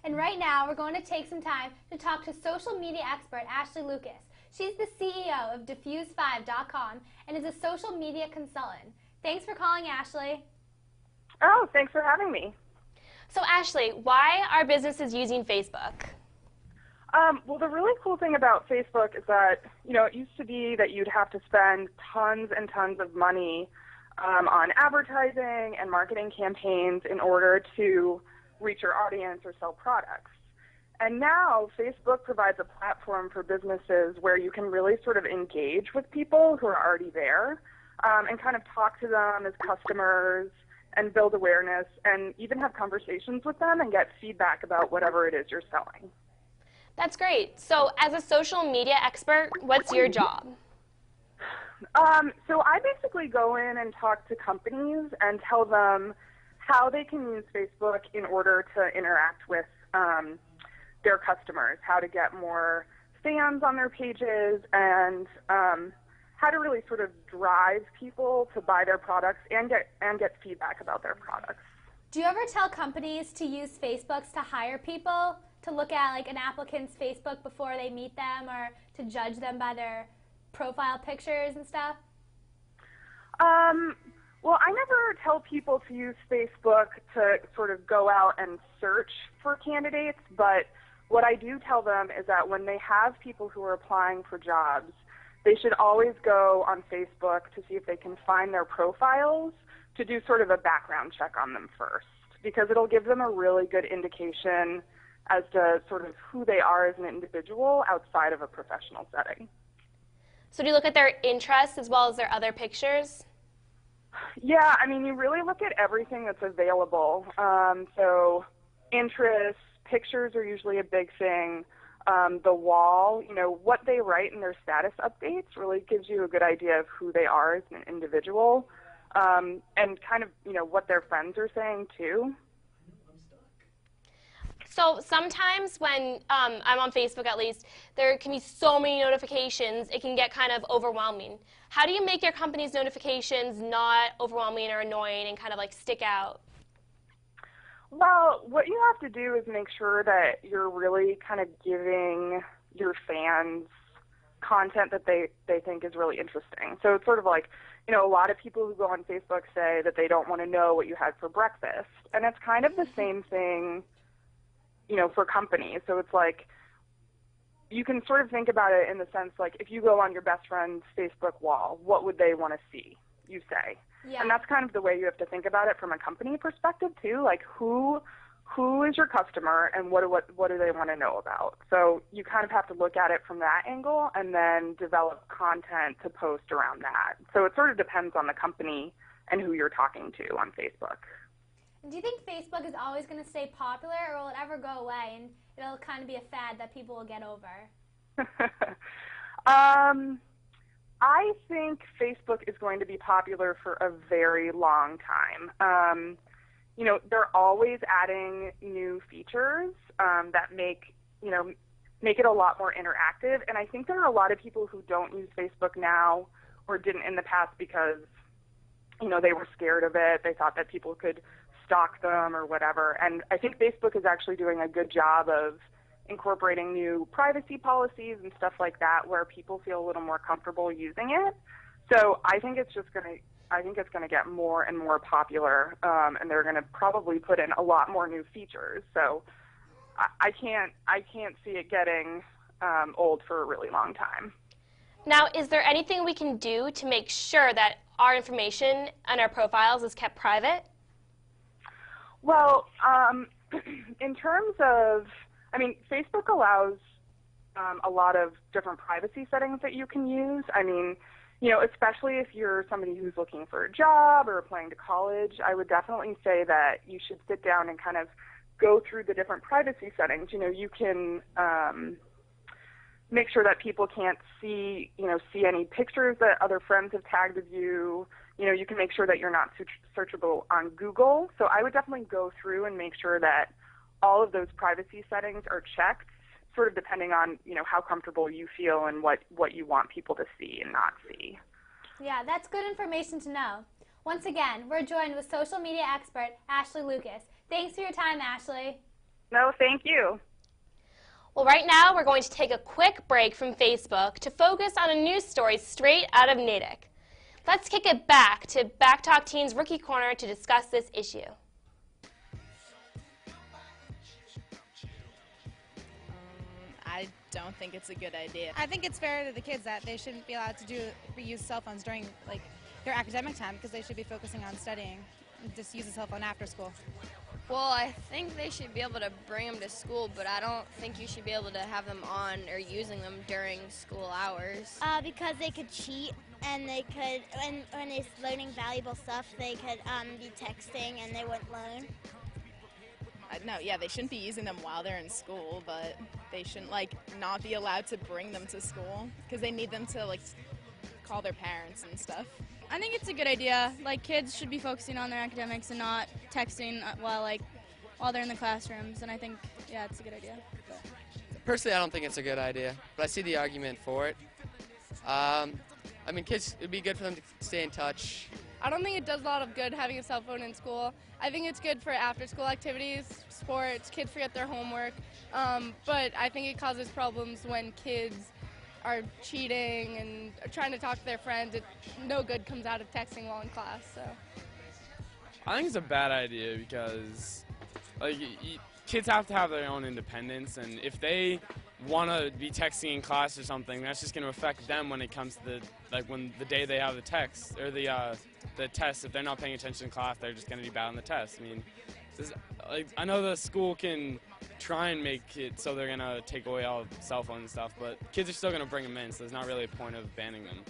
And right now, we're going to take some time to talk to social media expert Ashley Lucas. She's the CEO of Diffuse5.com and is a social media consultant. Thanks for calling, Ashley. Oh, thanks for having me. So Ashley, why are businesses using Facebook? Well, the really cool thing about Facebook is that, it used to be that you'd have to spend tons and tons of money on advertising and marketing campaigns in order to reach your audience or sell products. And now Facebook provides a platform for businesses where you can really sort of engage with people who are already there and kind of talk to them as customers and build awareness and even have conversations with them and get feedback about whatever it is you're selling. That's great. So as a social media expert, what's your job? So I basically go in and talk to companies and tell them how they can use Facebook in order to interact with their customers, how to get more fans on their pages, and how to really sort of drive people to buy their products and get feedback about their products. Do you ever tell companies to use Facebook to hire people, to look at like an applicant's Facebook before they meet them, or to judge them by their profile pictures and stuff? Well, I never tell people to use Facebook to sort of go out and search for candidates, but what I do tell them is that when they have people who are applying for jobs, they should always go on Facebook to see if they can find their profiles to do sort of a background check on them first, because it'll give them a really good indication as to sort of who they are as an individual outside of a professional setting. So do you look at their interests as well as their other pictures? Yeah, I mean, you really look at everything that's available. So interests, pictures are usually a big thing. The wall, what they write in their status updates really gives you a good idea of who they are as an individual, and kind of, what their friends are saying too. So sometimes when I'm on Facebook at least, there can be so many notifications, it can get kind of overwhelming. How do you make your company's notifications not overwhelming or annoying and kind of like stick out? Well, what you have to do is make sure that you're really kind of giving your fans content that they think is really interesting. So it's sort of like, a lot of people who go on Facebook say that they don't want to know what you had for breakfast. And it's kind of the same thing for companies. So it's like, you can sort of think about it in the sense like, if you go on your best friend's Facebook wall, what would they want to see, you say? Yeah. And that's kind of the way you have to think about it from a company perspective too. Like, who is your customer and what do they want to know about? So you kind of have to look at it from that angle and then develop content to post around that. So it sort of depends on the company and who you're talking to on Facebook. Do you think Facebook is always going to stay popular, or will it ever go away and it'll kind of be a fad that people will get over? I think Facebook is going to be popular for a very long time. They're always adding new features that make it a lot more interactive. And I think there are a lot of people who don't use Facebook now or didn't in the past because, they were scared of it. They thought that people could stalk them or whatever. And I think Facebook is actually doing a good job of incorporating new privacy policies and stuff like that where people feel a little more comfortable using it. So I think it's going to get more and more popular, and they're going to probably put in a lot more new features. So I can't see it getting old for a really long time. Now, is there anything we can do to make sure that our information and our profiles is kept private? Well, in terms of, Facebook allows a lot of different privacy settings that you can use. Especially if you're somebody who's looking for a job or applying to college, I would definitely say that you should sit down and kind of go through the different privacy settings. You can make sure that people can't see any pictures that other friends have tagged of you. You can make sure that you're not searchable on Google. So I would definitely go through and make sure that all of those privacy settings are checked, sort of depending on, how comfortable you feel and what you want people to see and not see. Yeah, that's good information to know. Once again, we're joined with social media expert Ashley Lucas. Thanks for your time, Ashley. No, thank you. Well, right now we're going to take a quick break from Facebook to focus on a news story straight out of Natick. Let's kick it back to Back Talk Teen's Rookie Corner to discuss this issue. I don't think it's a good idea. I think it's fair to the kids that they shouldn't be allowed to use cell phones during their academic time because they should be focusing on studying and just use a cell phone after school. Well, I think they should be able to bring them to school, but I don't think you should be able to have them on or using them during school hours. Because they could cheat, and they could, when it's learning valuable stuff, they could be texting and they wouldn't learn. No, yeah, they shouldn't be using them while they're in school, but they shouldn't, not be allowed to bring them to school because they need them to, call their parents and stuff. I think it's a good idea. Kids should be focusing on their academics and not texting while they're in the classrooms, and I think, yeah, it's a good idea. But. Personally, I don't think it's a good idea, but I see the argument for it. Kids, it'd be good for them to stay in touch. I don't think it does a lot of good having a cell phone in school. I think it's good for after-school activities, sports, kids forget their homework, but I think it causes problems when kids are cheating and trying to talk to their friends. No good comes out of texting while in class. So I think it's a bad idea because kids have to have their own independence, and if they want to be texting in class or something, that's just going to affect them when it comes to the day they have the text or the test. If they're not paying attention in class, they're just going to be bad on the test. I know the school can try and make it so they're going to take away all cell phones and stuff, but kids are still going to bring them in, so there's not really a point of banning them.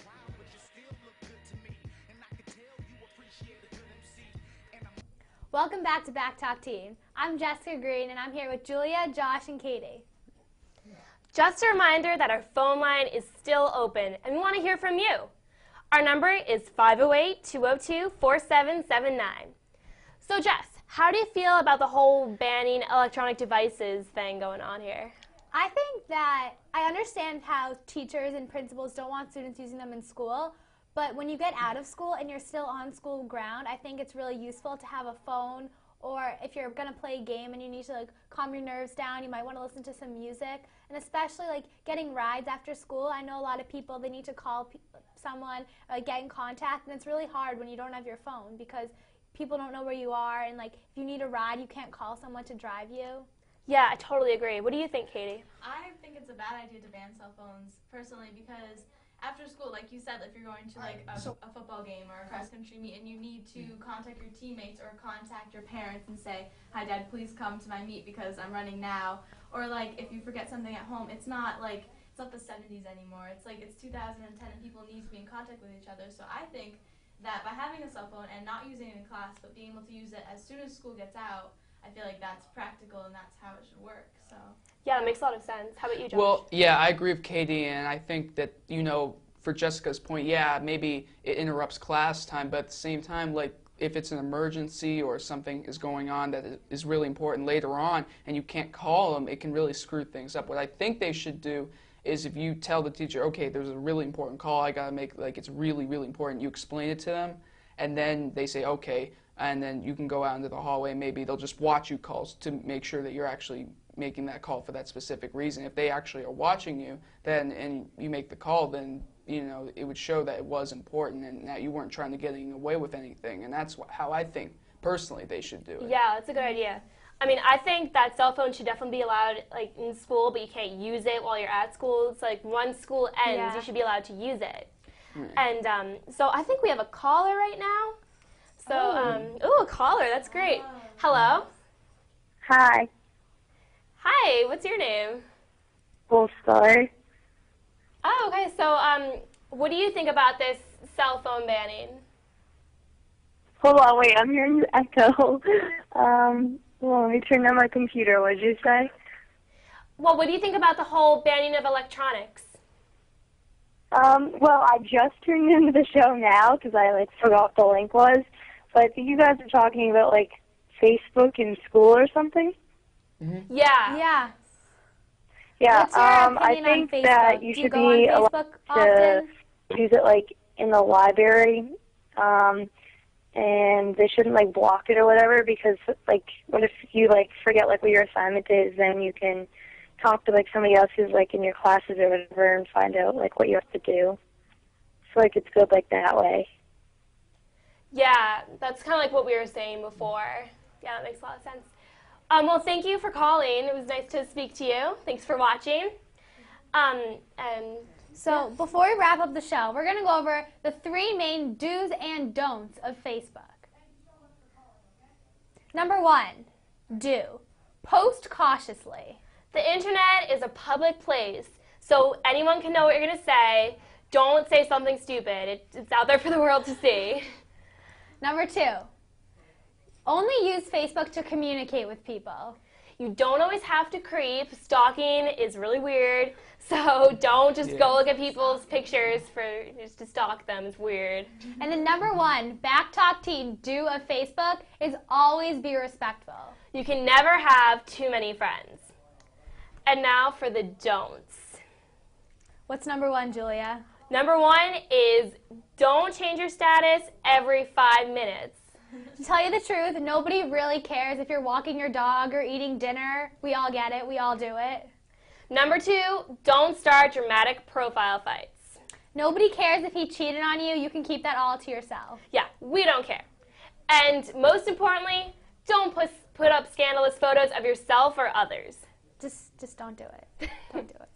Welcome back to Back Talk Teen. I'm Jessica Green, and I'm here with Julia, Josh, and Katie. Just a reminder that our phone line is still open, and we want to hear from you. Our number is 508-202-4779. So Jess, how do you feel about the whole banning electronic devices thing going on here? I think that I understand how teachers and principals don't want students using them in school, but when you get out of school and you're still on school ground, I think it's really useful to have a phone, or if you're going to play a game and you need to calm your nerves down, you might want to listen to some music. And especially getting rides after school, I know a lot of people, they need to call someone, get in contact, and it's really hard when you don't have your phone because people don't know where you are, and if you need a ride, you can't call someone to drive you. Yeah, I totally agree. What do you think, Katie? I think it's a bad idea to ban cell phones, personally, because after school, like you said, if you're going to a football game or a cross-country meet and you need to contact your teammates or contact your parents and say, "Hi, Dad, please come to my meet because I'm running now." Or if you forget something at home, it's not it's not the 70s anymore. It's it's 2010 and people need to be in contact with each other. So I think that by having a cell phone and not using it in class, but being able to use it as soon as school gets out, I feel like that's practical and that's how it should work. So. Yeah, that makes a lot of sense. How about you, Josh? Well, yeah, I agree with Katie, and I think that, for Jessica's point, yeah, maybe it interrupts class time, but at the same time, if it's an emergency or something is going on that is really important later on and you can't call them, it can really screw things up. What I think they should do is if you tell the teacher, okay, there's a really important call I got to make, it's really, really important, you explain it to them, and then they say, okay, and then you can go out into the hallway, maybe they'll just watch you calls to make sure that you're actually making that call for that specific reason. If they actually are watching you, then and you make the call, then it would show that it was important and that you weren't trying to get away with anything. And that's how I think personally they should do it. Yeah, that's a good idea. I think that cell phone should definitely be allowed in school, but you can't use it while you're at school. It's once school ends, you should be allowed to use it. And so I think we have a caller right now. So, a caller, that's great. Hello? Hi. Hi, what's your name? Wolfstar. Oh, okay. So, what do you think about this cell phone banning? Hold on, wait, I'm hearing you echo. Let me turn on my computer. What did you say? Well, what do you think about the whole banning of electronics? Well, I just tuned into the show now because I forgot what the link was. But I think you guys are talking about Facebook in school or something. Mm-hmm. Yeah. Yeah. Yeah. What's your I opinion think on Facebook? that you Do should go on be allowed Facebook to often? use it in the library. and they shouldn't like block it or whatever, because like what if you like forget like what your assignment is, then you can talk to like somebody else who's like in your classes or whatever and find out like what you have to do. So like it's good like that way. Yeah, that's kind of like what we were saying before. Yeah, that makes a lot of sense. Well, thank you for calling. It was nice to speak to you. Thanks for watching. So before we wrap up the show, we're going to go over the 3 main do's and don'ts of Facebook. Number 1, do. Post cautiously. The internet is a public place, so anyone can know what you're going to say. Don't say something stupid. It's out there for the world to see. Number 2, only use Facebook to communicate with people. You don't always have to creep. Stalking is really weird, so don't just go look at people's pictures just to stalk them. It's weird. And then number 1, Backtalk Teen do of Facebook is always be respectful. You can never have too many friends. And now for the don'ts. What's number 1, Julia? Number 1 is don't change your status every 5 minutes. To tell you the truth, nobody really cares if you're walking your dog or eating dinner. We all get it. We all do it. Number 2, don't start dramatic profile fights. Nobody cares if he cheated on you. You can keep that all to yourself. Yeah, we don't care. And most importantly, don't put up scandalous photos of yourself or others. Just don't do it. Don't do it.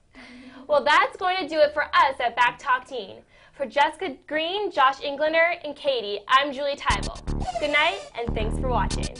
Well, that's going to do it for us at Back Talk Teen. For Jessica Green, Josh Englander, and Katie, I'm Julie Tybel. Good night, and thanks for watching.